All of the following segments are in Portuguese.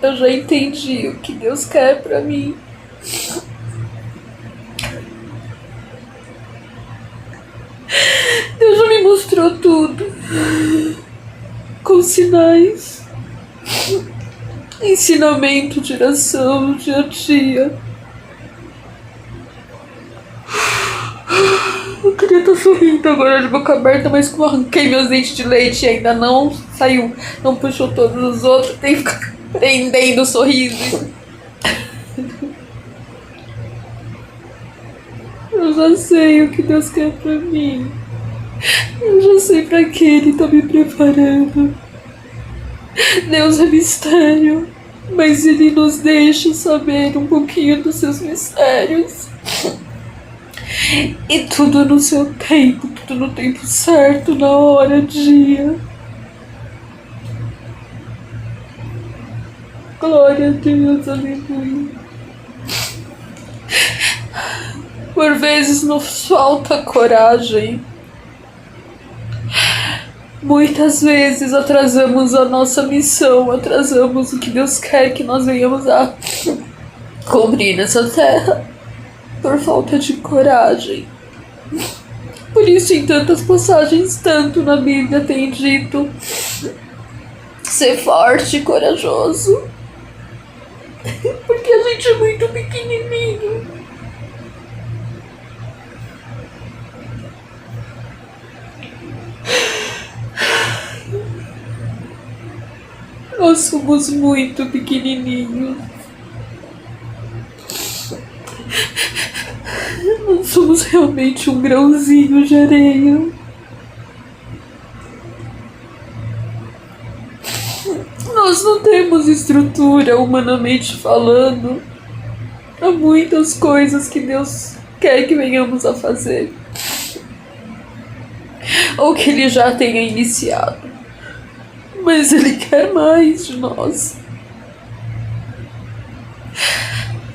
Eu já entendi o que Deus quer pra mim. Deus já me mostrou tudo. Com sinais. Ensinamento, direção, dia a dia. Eu queria estar sorrindo agora de boca aberta, mas como eu arranquei meus dentes de leite e ainda não saiu, não puxou todos os outros, tem que ficar prendendo o sorriso. Eu já sei o que Deus quer pra mim. Eu já sei pra que Ele tá me preparando. Deus é mistério, mas Ele nos deixa saber um pouquinho dos seus mistérios. E tudo no seu tempo, tudo no tempo certo, na hora, dia. Glória a Deus, aleluia. Por vezes nos falta coragem. Muitas vezes atrasamos a nossa missão, atrasamos o que Deus quer que nós venhamos a cumprir nessa terra. Por falta de coragem. Por isso, em tantas passagens, tanto na Bíblia tem dito: ser forte e corajoso. Porque a gente é muito pequenininho. Nós somos muito pequenininhos. Nós somos realmente um grãozinho de areia. Nós não temos estrutura, humanamente falando, para muitas coisas que Deus quer que venhamos a fazer. Ou que Ele já tenha iniciado. Mas Ele quer mais de nós.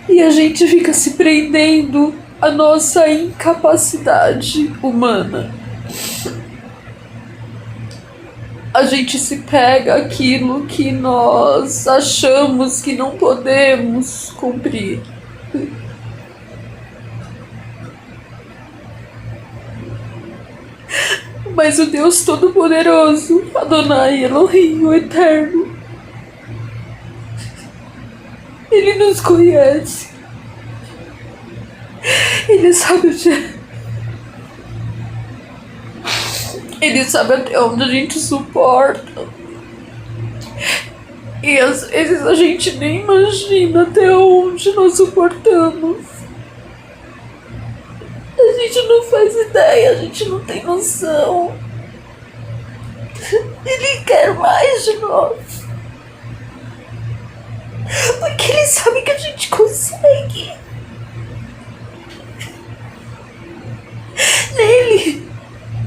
E a gente fica se prendendo à nossa incapacidade humana. A gente se pega aquilo que nós achamos que não podemos cumprir. Mas o Deus Todo-Poderoso, Adonai Elohim, o Eterno, Ele nos conhece. Ele sabe onde é. Ele sabe até onde a gente suporta. E às vezes a gente nem imagina até onde nós suportamos. A gente não faz ideia, a gente não tem noção. Ele quer mais de nós. Porque Ele sabe que a gente consegue.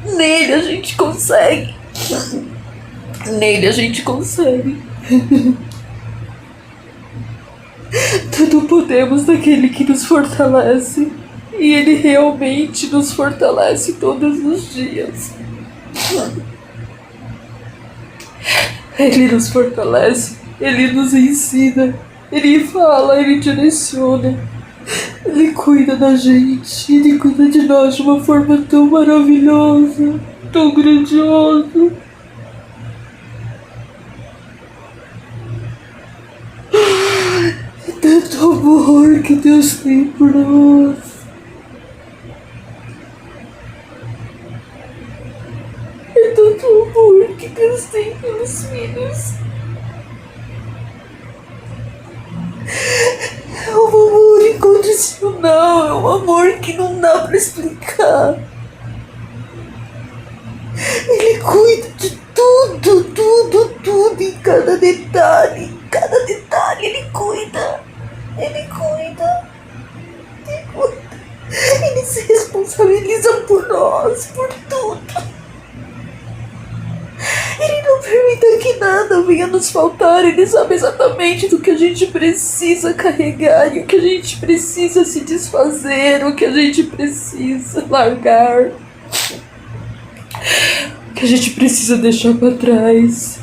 Nele a gente consegue. Nele a gente consegue. Tudo podemos naquele que nos fortalece. E Ele realmente nos fortalece todos os dias. Ele nos fortalece, Ele nos ensina, Ele fala, Ele direciona, Ele cuida da gente, Ele cuida de nós de uma forma tão maravilhosa, tão grandiosa. É tanto amor que Deus tem por nós. É tanto amor que Deus tem pelos filhos. É um amor incondicional, é um amor que não dá pra explicar. Ele cuida de tudo, em cada detalhe, Ele cuida. Ele se responsabiliza por nós, por tudo. Ele não permite que nada venha nos faltar. Ele sabe exatamente do que a gente precisa carregar, e o que a gente precisa se desfazer, o que a gente precisa largar, o que a gente precisa deixar para trás.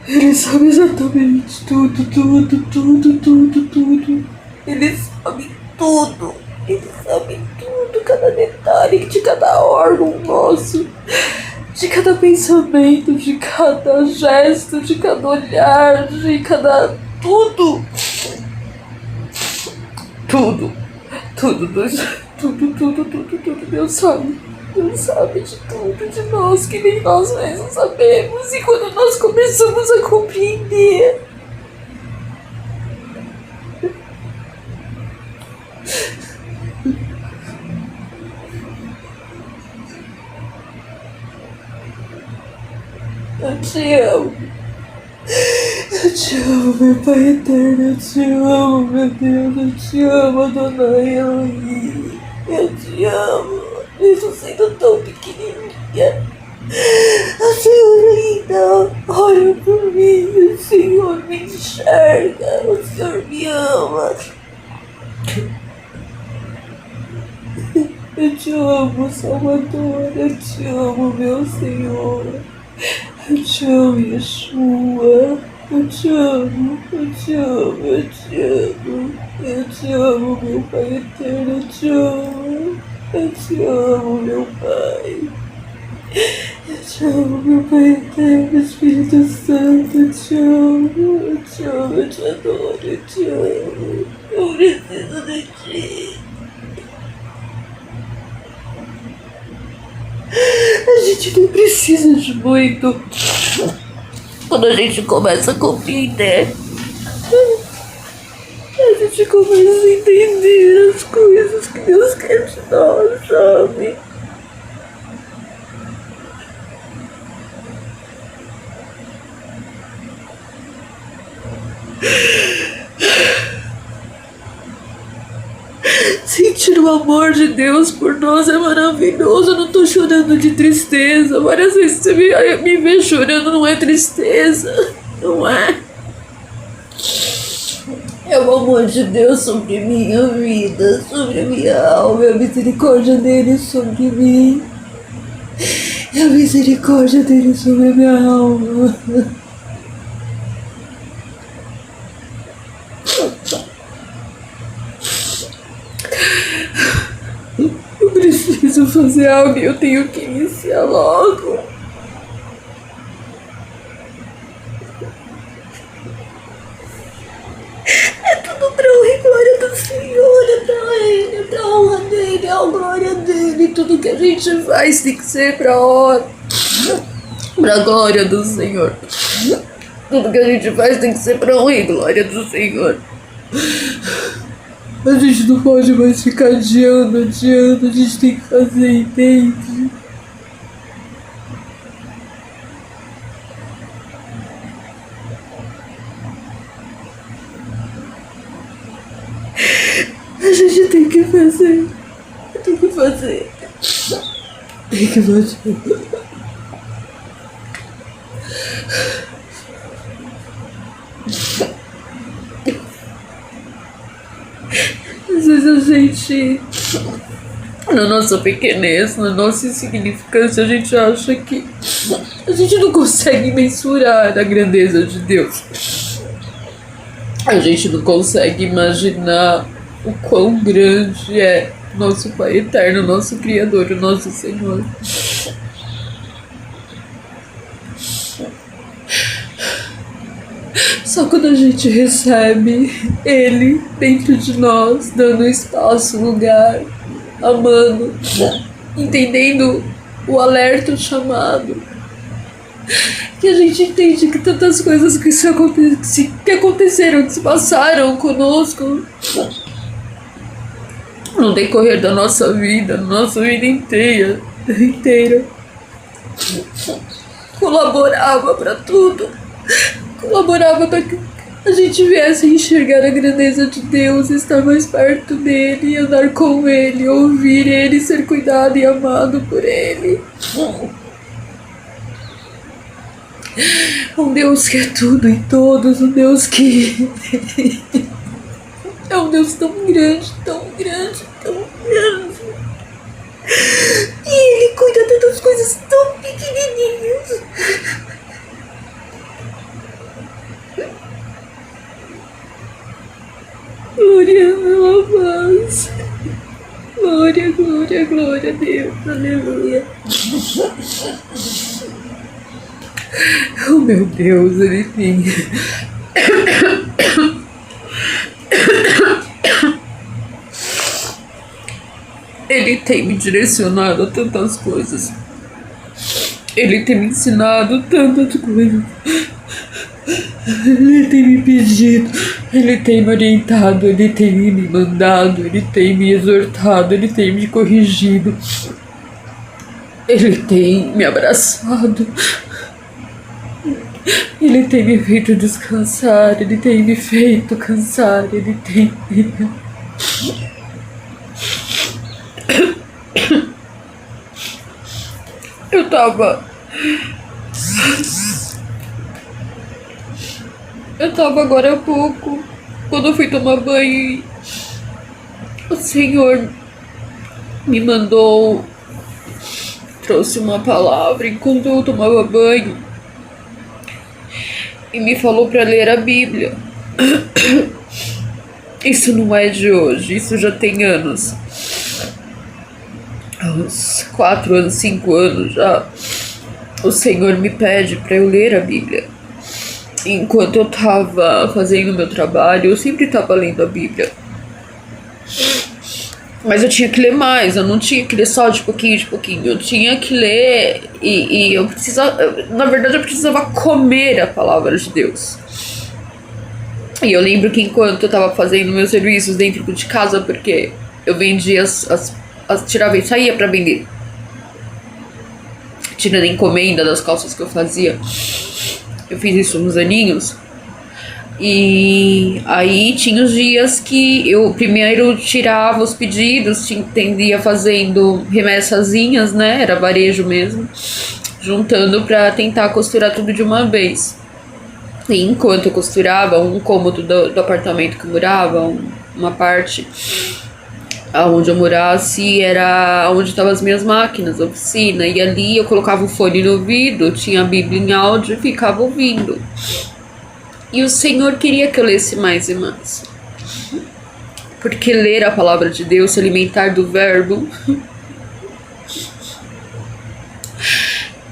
Ele sabe exatamente tudo, tudo, tudo, tudo, tudo. Ele sabe tudo. Ele sabe tudo, cada detalhe de cada órgão nosso, de cada pensamento, de cada gesto, de cada olhar, de cada tudo. Tudo. Tudo, tudo, tudo, tudo, tudo. Deus sabe. Deus sabe de tudo de nós, que nem nós mesmos sabemos. E quando nós começamos a compreender, eu te amo. Eu te amo, meu Pai eterno. Eu te amo, meu Deus. Eu te amo, Dona Eloy. Eu te amo. Mesmo sendo tão pequenininha, o Senhor ainda olha por mim. O Senhor me enxerga. O Senhor me ama. Eu te amo, Salvador. Eu te amo, meu Senhor. Eu te amo, Yeshua. Eu te amo, eu te amo, eu te amo. Eu te amo, meu Pai eterno. Eu te amo. Eu te amo, meu Pai. Eu te amo, meu Pai eterno, Espírito Santo. Eu te amo, eu te amo, eu te adoro, eu te amo. Eu preciso de ti. A gente não precisa de muito. Quando a gente começa a compreender, a gente começa a entender as coisas que Deus quer de nós, sabe? Sentir o amor de Deus por nós é maravilhoso. Eu não tô chorando de tristeza. Várias vezes você me vê chorando, não é tristeza. Não é. É o amor de Deus sobre minha vida, sobre minha alma, é a misericórdia dele sobre mim. É a misericórdia dele sobre minha alma. Eu preciso fazer algo e eu tenho que iniciar logo. É tudo pra honra e glória do Senhor, é pra Ele, é pra honra dele, é a glória dele. Tudo que a gente faz tem que ser pra glória do Senhor. Tudo que a gente faz tem que ser pra honra e glória do Senhor. A gente não pode mais ficar adiando, a gente tem que fazer, entende? A gente tem que fazer. Tem que fazer. Tem que fazer. Às vezes a gente, na nossa pequenez, na nossa insignificância, a gente acha que a gente não consegue mensurar a grandeza de Deus. A gente não consegue imaginar o quão grande é nosso Pai eterno, nosso Criador, o nosso Senhor. Só quando a gente recebe Ele dentro de nós, dando espaço, lugar, amando, entendendo o alerta, o chamado, que a gente entende que tantas coisas que aconteceram, que se passaram conosco no decorrer da nossa vida inteira, colaborava para tudo. Colaborava para que a gente viesse enxergar a grandeza de Deus, estar mais perto dele, andar com ele, ouvir ele, ser cuidado e amado por ele. Um Deus que é tudo e todos, um Deus que é um Deus tão grande, tão grande, tão grande. E ele cuida de tantas coisas tão pequenininhas. Glória a paz. Glória, glória, glória a Deus. Aleluia. Oh meu Deus, ele tem. Ele tem me direcionado a tantas coisas. Ele tem me ensinado tantas coisas. Ele tem me pedido, ele tem me orientado, ele tem me mandado, ele tem me exortado, ele tem me corrigido. Ele tem me abraçado. Ele tem me feito descansar, ele tem me feito cansar, ele tem. Eu tava agora há pouco, quando eu fui tomar banho, o Senhor me mandou, trouxe uma palavra enquanto eu tomava banho e me falou para ler a Bíblia. Isso não é de hoje, isso já tem anos. Há uns 4 anos, 5 anos já. O Senhor me pede para eu ler a Bíblia. Enquanto eu tava fazendo meu trabalho, eu sempre tava lendo a Bíblia. Mas eu tinha que ler mais, eu não tinha que ler só de pouquinho em pouquinho. Eu tinha que ler e eu precisava, na verdade eu precisava comer a palavra de Deus. E eu lembro que enquanto eu tava fazendo meus serviços dentro de casa, porque eu vendia tirava e saía pra vender, tirando encomenda das calças que eu fazia. Eu fiz isso uns aninhos. E aí tinha os dias que eu primeiro tirava os pedidos, tendia fazendo remessazinhas, né? Era varejo mesmo, juntando pra tentar costurar tudo de uma vez. E enquanto eu costurava, um cômodo do apartamento que eu morava, uma parte aonde eu morasse, era onde estavam as minhas máquinas, a oficina. E ali eu colocava o fone no ouvido, tinha a Bíblia em áudio e ficava ouvindo. E o Senhor queria que eu lesse mais e mais. Porque ler a palavra de Deus, se alimentar do verbo,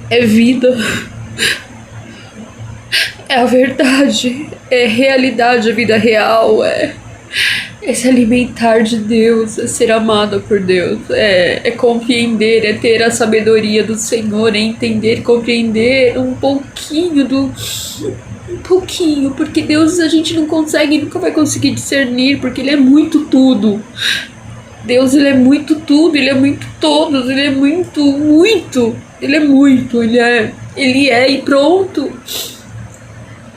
é vida, é a verdade, é realidade, a vida real, é se alimentar de Deus, é ser amado por Deus, é compreender, é ter a sabedoria do Senhor, é entender, compreender um pouquinho, porque Deus a gente não consegue, nunca vai conseguir discernir, porque Ele é muito tudo. Deus, Ele é muito tudo, Ele é muito todos, Ele é muito, Ele é muito, Ele é e pronto.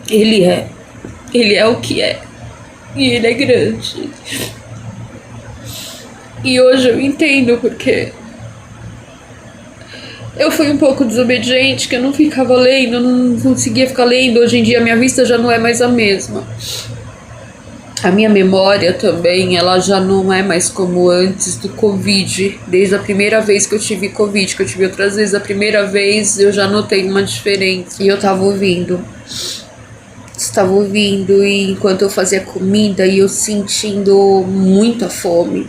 Ele é o que é. E Ele é grande. E hoje eu entendo porque eu fui um pouco desobediente, que eu não ficava lendo, eu não conseguia ficar lendo. Hoje em dia a minha vista já não é mais a mesma. A minha memória também, ela já não é mais como antes do Covid. Desde a primeira vez que eu tive Covid, que eu tive outras vezes, a primeira vez eu já notei uma diferença. E eu estava ouvindo e enquanto eu fazia comida e eu sentindo muita fome,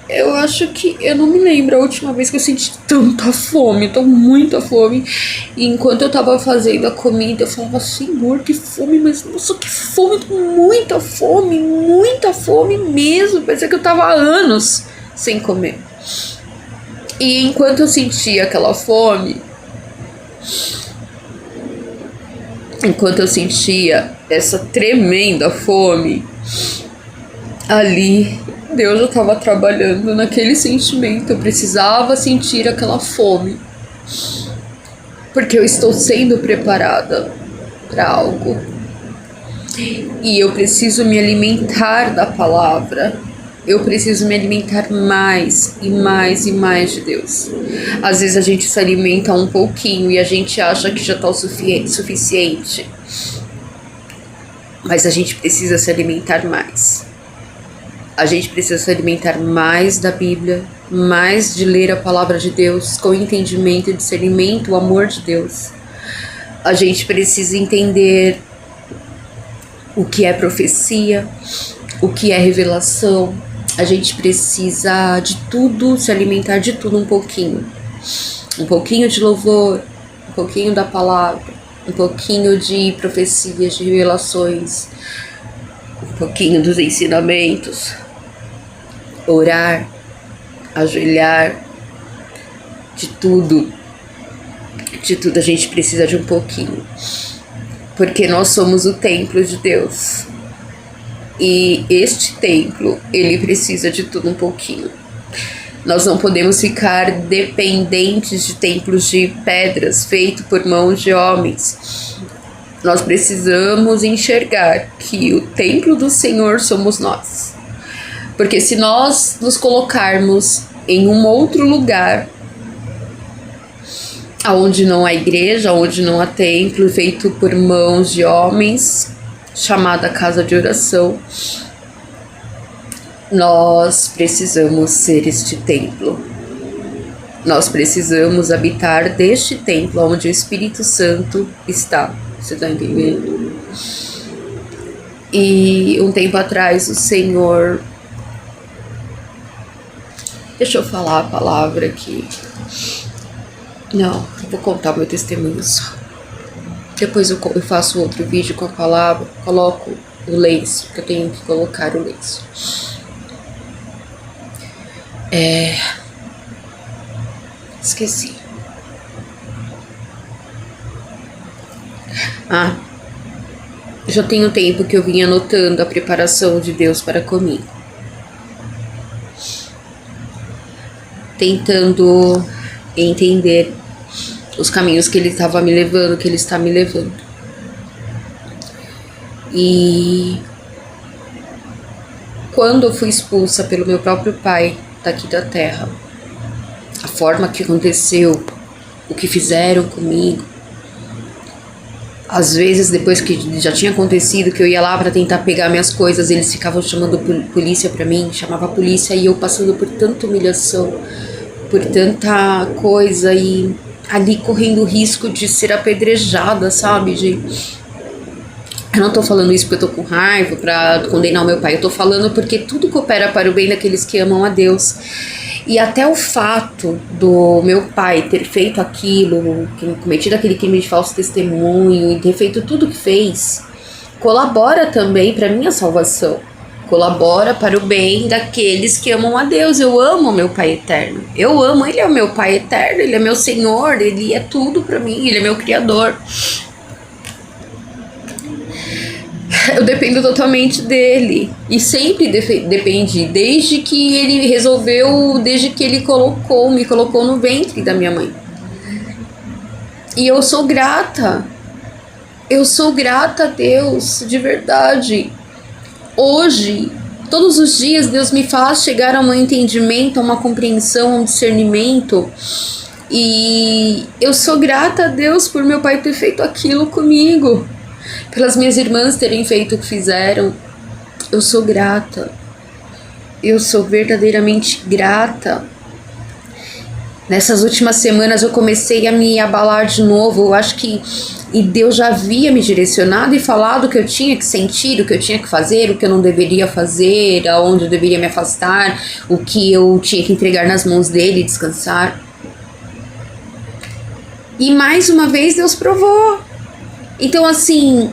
eu acho que, eu não me lembro a última vez que eu senti tanta fome, muita fome. E enquanto eu tava fazendo a comida, eu falava, Senhor, que fome, mas nossa, que fome, muita fome mesmo. Parecia que eu tava há anos sem comer. E enquanto eu sentia aquela fome, enquanto eu sentia essa tremenda fome, ali Deus já estava trabalhando naquele sentimento. Eu precisava sentir aquela fome, porque eu estou sendo preparada para algo. E eu preciso me alimentar da palavra. Eu preciso me alimentar mais e mais de Deus. Às vezes a gente se alimenta um pouquinho e a gente acha que já está o suficiente. Mas a gente precisa se alimentar mais. A gente precisa se alimentar mais da Bíblia, mais de ler a palavra de Deus com entendimento e discernimento, o amor de Deus. A gente precisa entender o que é profecia, o que é revelação. A gente precisa de tudo, se alimentar de tudo um pouquinho. Um pouquinho de louvor, um pouquinho da palavra, um pouquinho de profecias, de revelações, um pouquinho dos ensinamentos. Orar, ajoelhar, de tudo a gente precisa de um pouquinho. Porque nós somos o templo de Deus. E este templo, ele precisa de tudo um pouquinho. Nós não podemos ficar dependentes de templos de pedras feitos por mãos de homens. Nós precisamos enxergar que o templo do Senhor somos nós. Porque se nós nos colocarmos em um outro lugar, onde não há igreja, onde não há templo feito por mãos de homens, chamada casa de oração, nós precisamos ser este templo. Nós precisamos habitar deste templo onde o Espírito Santo está. Você está entendendo? E um tempo atrás o Senhor... Deixa eu falar a palavra aqui. Não, vou contar o meu testemunho só. Depois eu faço outro vídeo com a palavra, coloco o lenço, que eu tenho que colocar o lenço. Esqueci. Já tem um tempo que eu vim anotando a preparação de Deus para comigo. Tentando entender os caminhos que Ele estava me levando, que Ele está me levando. E quando eu fui expulsa pelo meu próprio pai daqui da terra, a forma que aconteceu, o que fizeram comigo, às vezes depois que já tinha acontecido, que eu ia lá para tentar pegar minhas coisas, eles ficavam chamando polícia para mim, chamava a polícia, e eu passando por tanta humilhação, por tanta coisa, e ali correndo o risco de ser apedrejada, sabe, gente? Eu não tô falando isso porque eu tô com raiva pra condenar o meu pai, eu tô falando porque tudo coopera para o bem daqueles que amam a Deus. E até o fato do meu pai ter feito aquilo, cometido aquele crime de falso testemunho e ter feito tudo que fez, colabora também para minha salvação. Colabora para o bem daqueles que amam a Deus. Eu amo meu Pai eterno. Eu amo, Ele é o meu Pai eterno, Ele é meu Senhor, Ele é tudo para mim, Ele é meu Criador. Eu dependo totalmente dele. E sempre dependi, desde que ele resolveu, desde que ele me colocou no ventre da minha mãe. E eu sou grata. Eu sou grata a Deus, de verdade. Hoje, todos os dias, Deus me faz chegar a um entendimento, a uma compreensão, a um discernimento. E eu sou grata a Deus por meu pai ter feito aquilo comigo. Pelas minhas irmãs terem feito o que fizeram. Eu sou grata. Eu sou verdadeiramente grata. Nessas últimas semanas eu comecei a me abalar de novo. Eu acho que Deus já havia me direcionado e falado o que eu tinha que sentir, o que eu tinha que fazer, o que eu não deveria fazer, aonde eu deveria me afastar, o que eu tinha que entregar nas mãos dele e descansar. E mais uma vez Deus provou. Então, assim,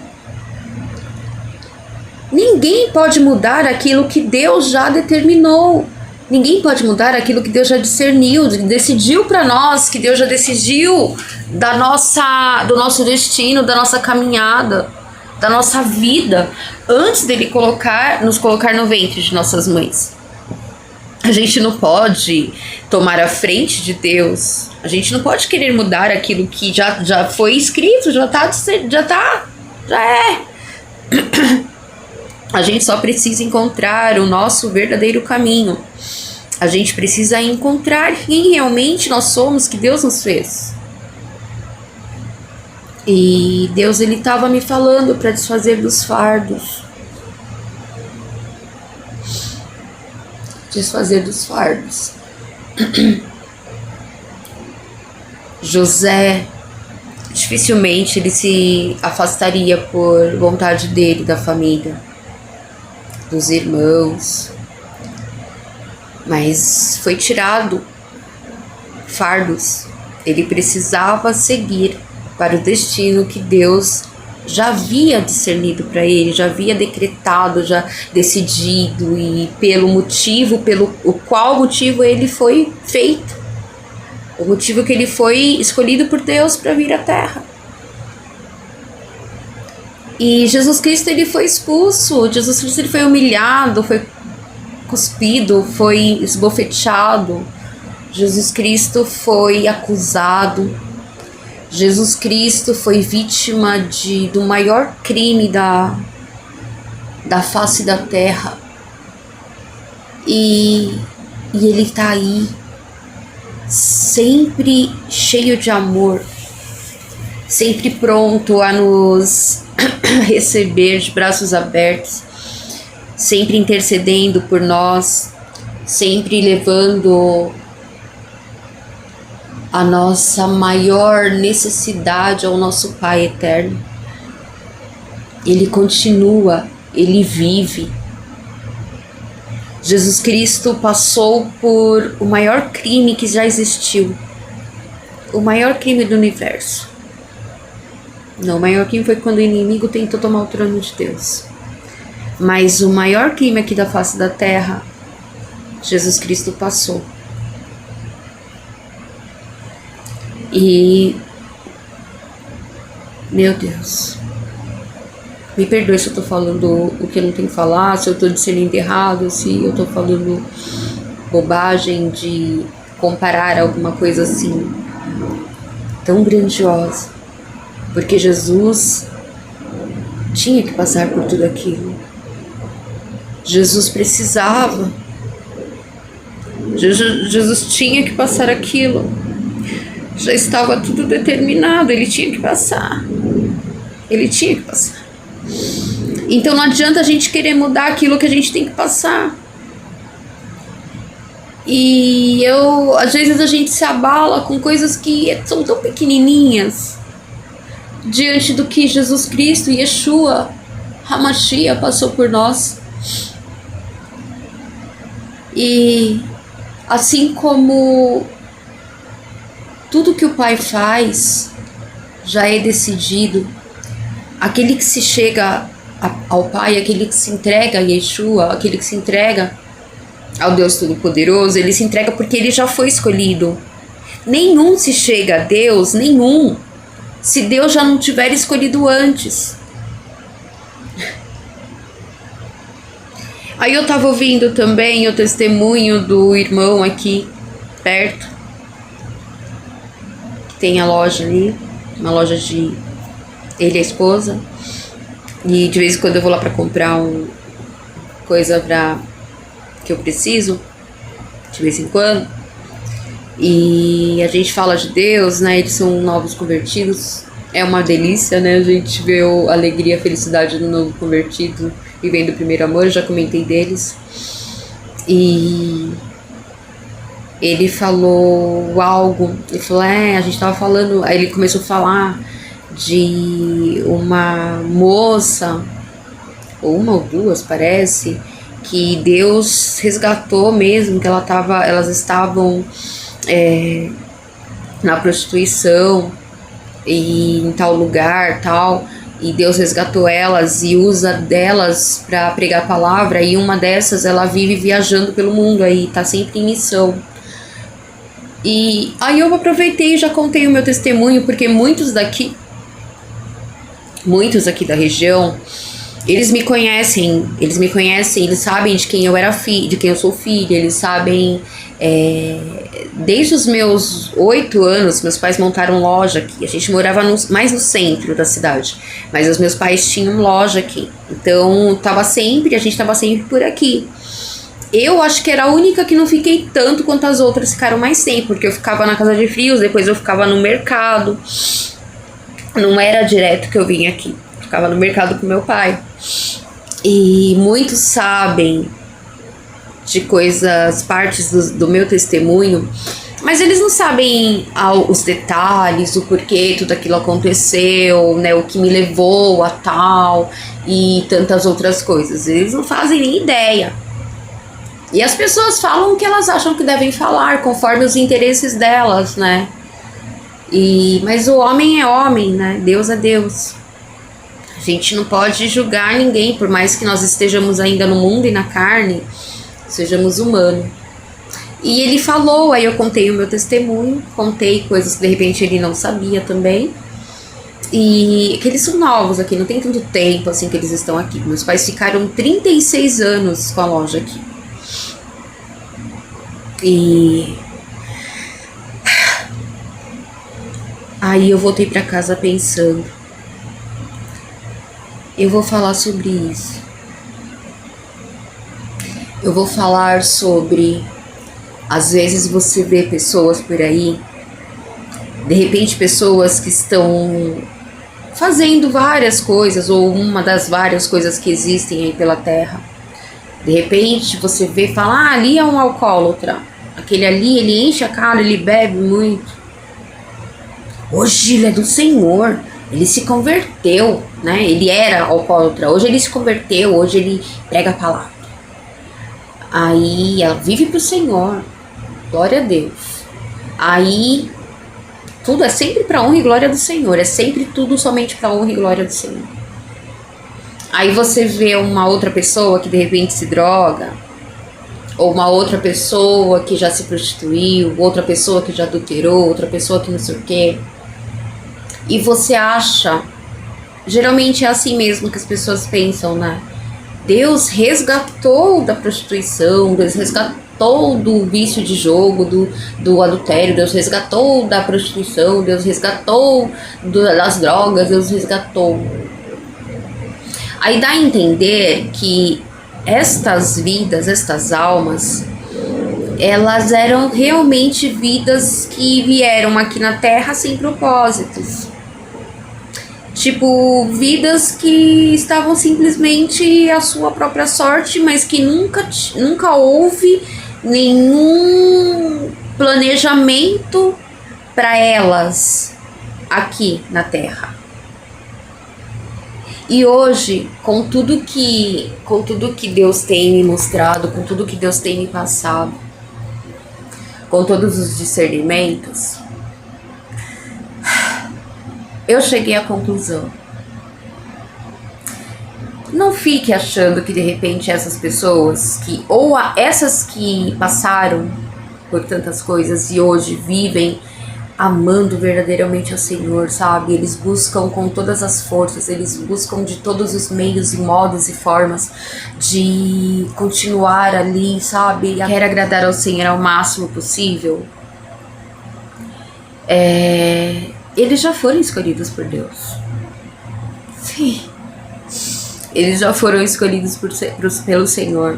ninguém pode mudar aquilo que Deus já determinou. Ninguém pode mudar aquilo que Deus já discerniu, decidiu para nós, que Deus já decidiu do nosso destino, da nossa caminhada, da nossa vida, antes dele nos colocar no ventre de nossas mães. A gente não pode tomar a frente de Deus. A gente não pode querer mudar aquilo que já foi escrito, já é. A gente só precisa encontrar o nosso verdadeiro caminho. A gente precisa encontrar quem realmente nós somos, que Deus nos fez. E Deus, Ele estava me falando para desfazer dos fardos. Desfazer dos fardos. José dificilmente ele se afastaria por vontade dele, da família, dos irmãos. Mas foi tirado fardos. Ele precisava seguir para o destino que Deus já havia discernido para ele, já havia decretado, já decidido, e pelo qual motivo ele foi feito, o motivo que ele foi escolhido por Deus para vir à Terra. E Jesus Cristo, ele foi expulso, Jesus Cristo, ele foi humilhado, foi cuspido, foi esbofeteado, Jesus Cristo foi acusado, Jesus Cristo foi vítima do maior crime da face da terra. E ele está aí, sempre cheio de amor, sempre pronto a nos receber de braços abertos, sempre intercedendo por nós, sempre levando a nossa maior necessidade ao nosso Pai eterno. Ele continua, ele vive. Jesus Cristo passou por o maior crime que já existiu, o maior crime do universo. Não, o maior crime foi quando o inimigo tentou tomar o trono de Deus. Mas o maior crime aqui da face da terra, Jesus Cristo passou. E, meu Deus, me perdoe se eu tô falando o que eu não tenho que falar, se eu tô discernindo errado, se eu tô falando bobagem de comparar alguma coisa assim tão grandiosa, porque Jesus tinha que passar por tudo aquilo. Jesus precisava, Jesus tinha que passar aquilo. Já estava tudo determinado, ele tinha que passar. Ele tinha que passar. Então não adianta a gente querer mudar aquilo que a gente tem que passar. E às vezes a gente se abala com coisas que são tão pequenininhas diante do que Jesus Cristo, Yeshua, Hamashia passou por nós. E assim como tudo que o Pai faz já é decidido, aquele que se chega ao Pai, aquele que se entrega a Yeshua, aquele que se entrega ao Deus Todo-Poderoso, ele se entrega porque ele já foi escolhido. Nenhum se chega a Deus, nenhum, se Deus já não tiver escolhido antes. Aí eu tava ouvindo também o testemunho do irmão aqui perto, tem a loja ali, uma loja de ele e a esposa, e de vez em quando eu vou lá para comprar coisa que eu preciso, de vez em quando, e a gente fala de Deus, né? Eles são novos convertidos, é uma delícia, né? A gente vê a alegria, a felicidade do novo convertido vivendo o primeiro amor. Eu já comentei deles, e ele falou algo, ele falou, a gente tava falando, aí ele começou a falar de uma moça, ou uma ou duas parece, que Deus resgatou mesmo, que elas estavam na prostituição e em tal lugar, tal, e Deus resgatou elas e usa delas para pregar a palavra, e uma dessas, ela vive viajando pelo mundo aí, tá sempre em missão. E aí eu aproveitei e já contei o meu testemunho, porque muitos aqui da região, eles me conhecem, eles sabem de quem eu era filha, de quem eu sou filha, eles sabem, desde os meus 8 anos, meus pais montaram loja aqui, a gente morava mais no centro da cidade, mas os meus pais tinham loja aqui, então a gente tava sempre por aqui. Eu acho que era a única que não fiquei tanto quanto as outras ficaram mais tempo, porque eu ficava na casa de frios, depois eu ficava no mercado. Não era direto que eu vinha aqui, eu ficava no mercado com meu pai. E muitos sabem de partes do meu testemunho, Mas eles não sabem os detalhes, o porquê tudo aquilo aconteceu, né? O que me levou a tal e tantas outras coisas. Eles não fazem nem ideia. E as pessoas falam o que elas acham que devem falar, conforme os interesses delas, né? Mas o homem é homem, né? Deus é Deus. A gente não pode julgar ninguém, por mais que nós estejamos ainda no mundo e na carne, sejamos humanos. E ele falou, aí eu contei o meu testemunho, contei coisas que de repente ele não sabia também. E que eles são novos aqui, não tem tanto tempo assim que eles estão aqui. Meus pais ficaram 36 anos com a loja aqui. E aí eu voltei pra casa pensando, eu vou falar sobre isso. Eu vou falar sobre, às vezes você vê pessoas por aí, de repente pessoas que estão fazendo várias coisas, ou uma das várias coisas que existem aí pela terra. De repente você vê e fala, ali é um alcoólatra, aquele ali, ele enche a cara, ele bebe muito. Hoje ele é do Senhor, ele se converteu, né? Ele era alcoólatra, hoje ele se converteu, hoje ele prega a palavra. Aí ela vive pro Senhor, glória a Deus. Aí tudo é sempre para honra e glória do Senhor, é sempre tudo somente para honra e glória do Senhor. Aí você vê uma outra pessoa que de repente se droga, ou uma outra pessoa que já se prostituiu, outra pessoa que já adulterou, outra pessoa que não sei o quê. E você acha, geralmente é assim mesmo que as pessoas pensam, né? Deus resgatou da prostituição, Deus resgatou do vício de jogo, do adultério, Deus resgatou da prostituição, Deus resgatou das drogas, Deus resgatou. Aí dá a entender que estas vidas, estas almas, elas eram realmente vidas que vieram aqui na Terra sem propósitos. Tipo, vidas que estavam simplesmente à sua própria sorte, mas que nunca houve nenhum planejamento para elas aqui na Terra. E hoje, com tudo que Deus tem me mostrado, com tudo que Deus tem me passado, com todos os discernimentos, eu cheguei à conclusão. Não fique achando que de repente essas pessoas essas que passaram por tantas coisas e hoje vivem amando verdadeiramente ao Senhor, sabe? Eles buscam com todas as forças, eles buscam de todos os meios e modos e formas de continuar ali, sabe? Quer agradar ao Senhor ao máximo possível. Eles já foram escolhidos por Deus. Sim. Eles já foram escolhidos pelo Senhor.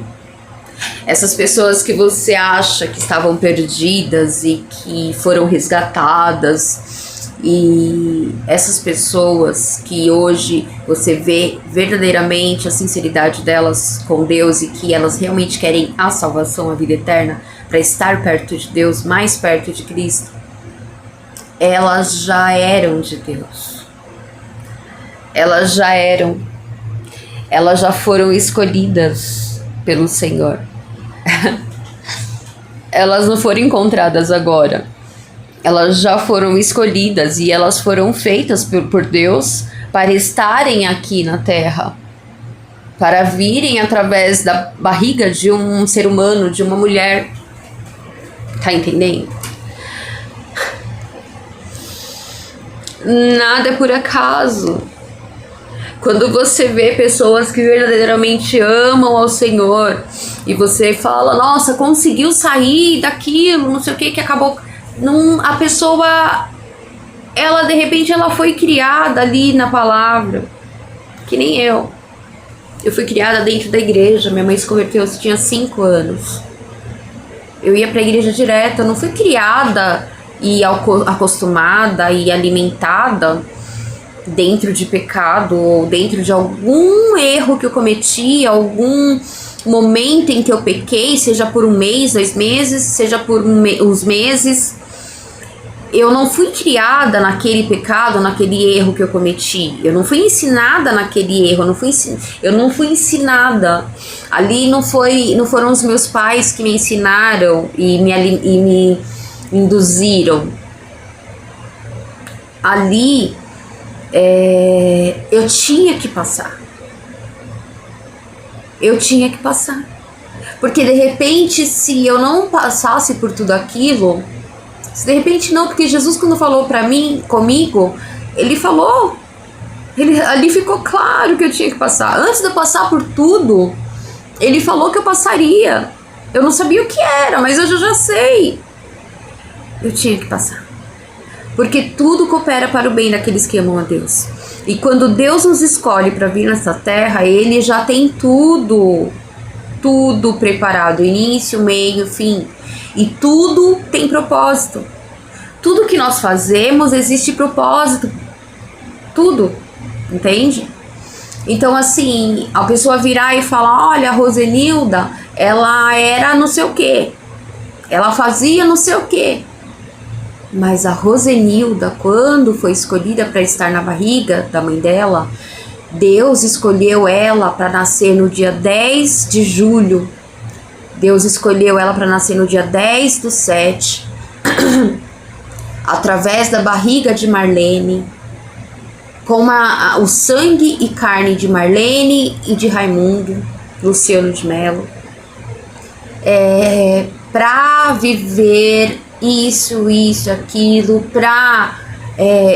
Essas pessoas que você acha que estavam perdidas e que foram resgatadas, e essas pessoas que hoje você vê verdadeiramente a sinceridade delas com Deus e que elas realmente querem a salvação, a vida eterna, para estar perto de Deus, mais perto de Cristo, elas já eram de Deus. Elas já foram escolhidas pelo Senhor. Elas não foram encontradas agora. Elas já foram escolhidas e elas foram feitas por Deus para estarem aqui na Terra, para virem através da barriga de um ser humano, de uma mulher. Tá entendendo? Nada é por acaso. Quando você vê pessoas que verdadeiramente amam ao Senhor e você fala, nossa, conseguiu sair daquilo, não sei o que acabou. Não, a pessoa, ela de repente ela foi criada ali na palavra, que nem eu. Eu fui criada dentro da igreja, minha mãe se converteu, eu tinha 5 anos. Eu ia pra igreja direto, eu não fui criada e acostumada e alimentada dentro de pecado, ou dentro de algum erro que eu cometi, algum momento em que eu pequei, seja por 1 mês, 2 meses, seja por uns meses. Eu não fui criada naquele pecado, naquele erro que eu cometi. Eu não fui ensinada naquele erro, eu não fui ensinada. Ali não foram os meus pais que me ensinaram e me induziram. Ali eu tinha que passar. Eu tinha que passar. Porque de repente, se eu não passasse por tudo aquilo, se de repente não, porque Jesus, quando falou comigo, ele falou, ali ficou claro que eu tinha que passar. Antes de eu passar por tudo, ele falou que eu passaria. Eu não sabia o que era, mas hoje eu já sei. Eu tinha que passar. Porque tudo coopera para o bem daqueles que amam a Deus. E quando Deus nos escolhe para vir nessa terra, Ele já tem tudo preparado, início, meio, fim. E tudo tem propósito. Tudo que nós fazemos existe propósito. Tudo, entende? Então assim, a pessoa virar e falar, olha, a Rosenilda, ela era não sei o quê. Ela fazia não sei o quê. Mas a Rosenilda, quando foi escolhida para estar na barriga da mãe dela, Deus escolheu ela para nascer no dia 10 de julho. Deus escolheu ela para nascer no dia 10/7, através da barriga de Marlene, com o sangue e carne de Marlene e de Raimundo, Luciano de Mello, para viver isso, aquilo, para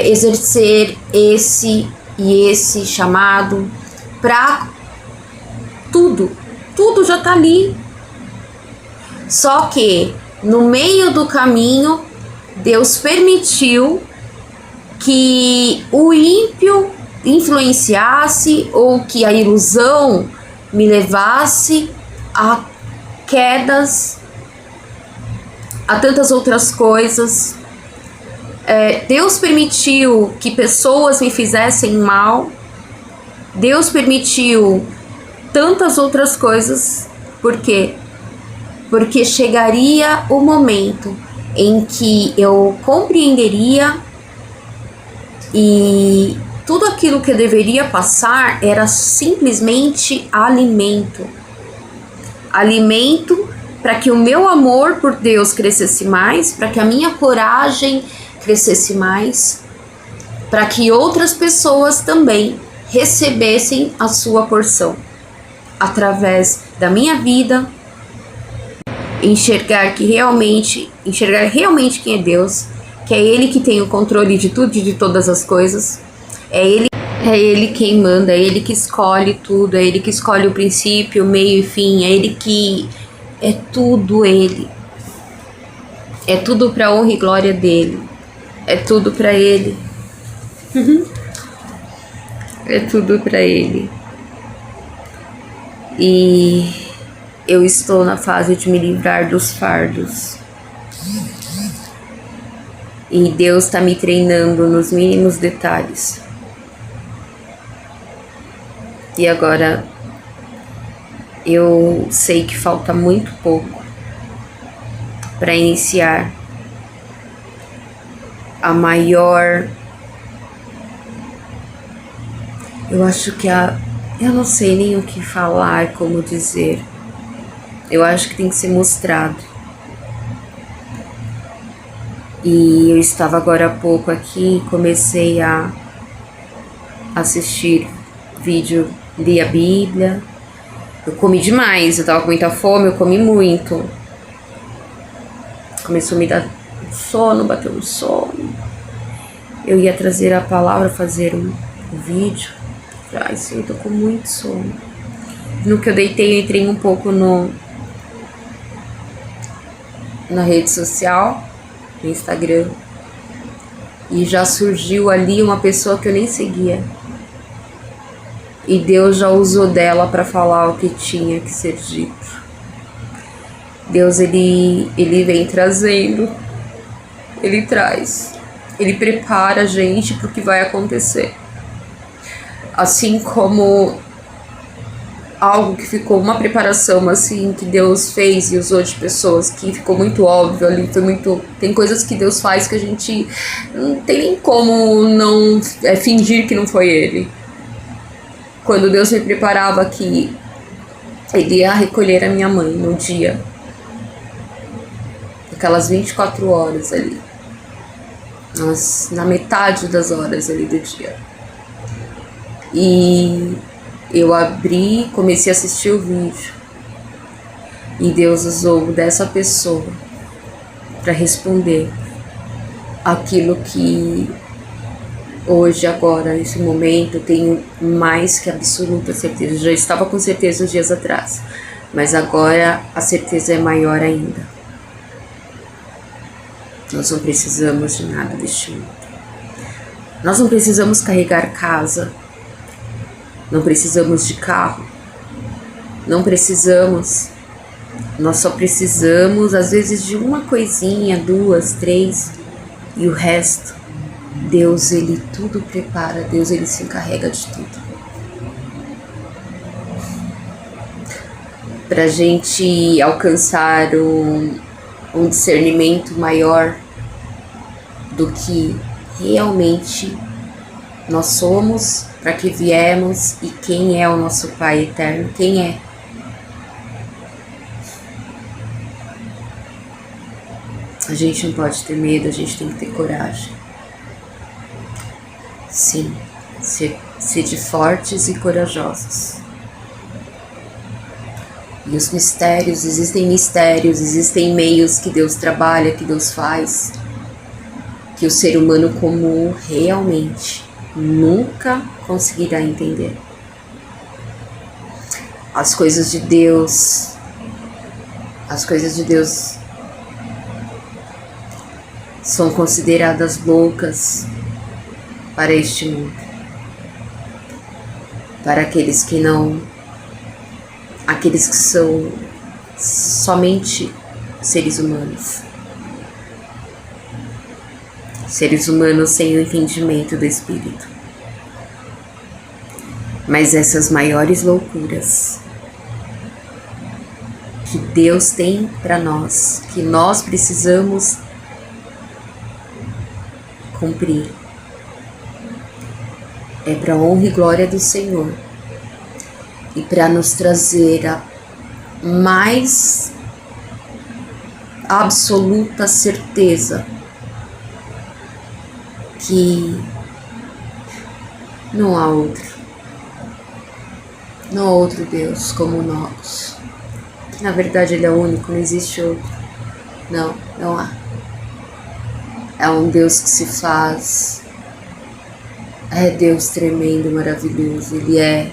exercer esse chamado, para tudo já tá ali. Só que no meio do caminho, Deus permitiu que o ímpio influenciasse, ou que a ilusão me levasse a quedas, a tantas outras coisas. Deus permitiu que pessoas me fizessem mal. Deus permitiu tantas outras coisas. Por quê? Porque chegaria o momento em que eu compreenderia e tudo aquilo que eu deveria passar era simplesmente alimento. Alimento para que o meu amor por Deus crescesse mais, para que a minha coragem crescesse mais, para que outras pessoas também recebessem a sua porção, através da minha vida, enxergar realmente quem é Deus, que é Ele que tem o controle de tudo e de todas as coisas, é Ele quem manda, é Ele que escolhe tudo, é Ele que escolhe o princípio, o meio e fim, é Ele que é tudo Ele. É tudo para honra e glória dele. É tudo para Ele. É tudo para Ele. E eu estou na fase de me livrar dos fardos. E Deus está me treinando nos mínimos detalhes. E agora eu sei que falta muito pouco para iniciar a maior... Eu acho que eu não sei nem o que falar, como dizer. Eu acho que tem que ser mostrado. E eu estava agora há pouco aqui, comecei a assistir vídeo, li a Bíblia. Eu comi demais, eu tava com muita fome, eu comi muito. Começou a me dar sono, bateu no sono. Eu ia trazer a palavra, fazer um vídeo. Ai, sim, eu tô com muito sono. No que eu deitei, eu entrei um pouco na rede social, no Instagram. E já surgiu ali uma pessoa que eu nem seguia. E Deus já usou dela para falar o que tinha que ser dito. Deus, ele vem trazendo, ele traz, ele prepara a gente para o que vai acontecer. assim como algo que ficou uma preparação assim que Deus fez e usou de pessoas que ficou muito óbvio ali, foi muito, tem coisas que Deus faz que a gente não tem nem como não fingir que não foi Ele. Quando Deus me preparava que Ele ia recolher a minha mãe no dia, aquelas 24 horas ali, na metade das horas ali do dia, e eu abri, comecei a assistir o vídeo e Deus usou dessa pessoa para responder aquilo que hoje, agora, nesse momento, eu tenho mais que absoluta certeza. Eu já estava com certeza uns dias atrás, mas agora a certeza é maior ainda. Nós não precisamos de nada deste mundo. Nós não precisamos carregar casa. Não precisamos de carro, não precisamos, nós só precisamos às vezes de uma coisinha, 2, 3, e o resto, Deus Ele tudo prepara, Deus Ele se encarrega de tudo. Para a gente alcançar um discernimento maior do que realmente nós somos, para que viemos e quem é o nosso Pai eterno, quem é. A gente não pode ter medo, a gente tem que ter coragem. Sim, sede fortes e corajosos. E os mistérios, existem meios que Deus trabalha, que Deus faz, que o ser humano comum realmente nunca conseguirá entender. As coisas de Deus são consideradas loucas para este mundo, para aqueles que são somente seres humanos sem o entendimento do Espírito. Mas essas maiores loucuras que Deus tem para nós, que nós precisamos cumprir, é para a honra e glória do Senhor e para nos trazer a mais absoluta certeza que não há outro Deus como nós. Que na verdade Ele é único, não existe outro. Não há. É um Deus que se faz. É Deus tremendo, maravilhoso. Ele é.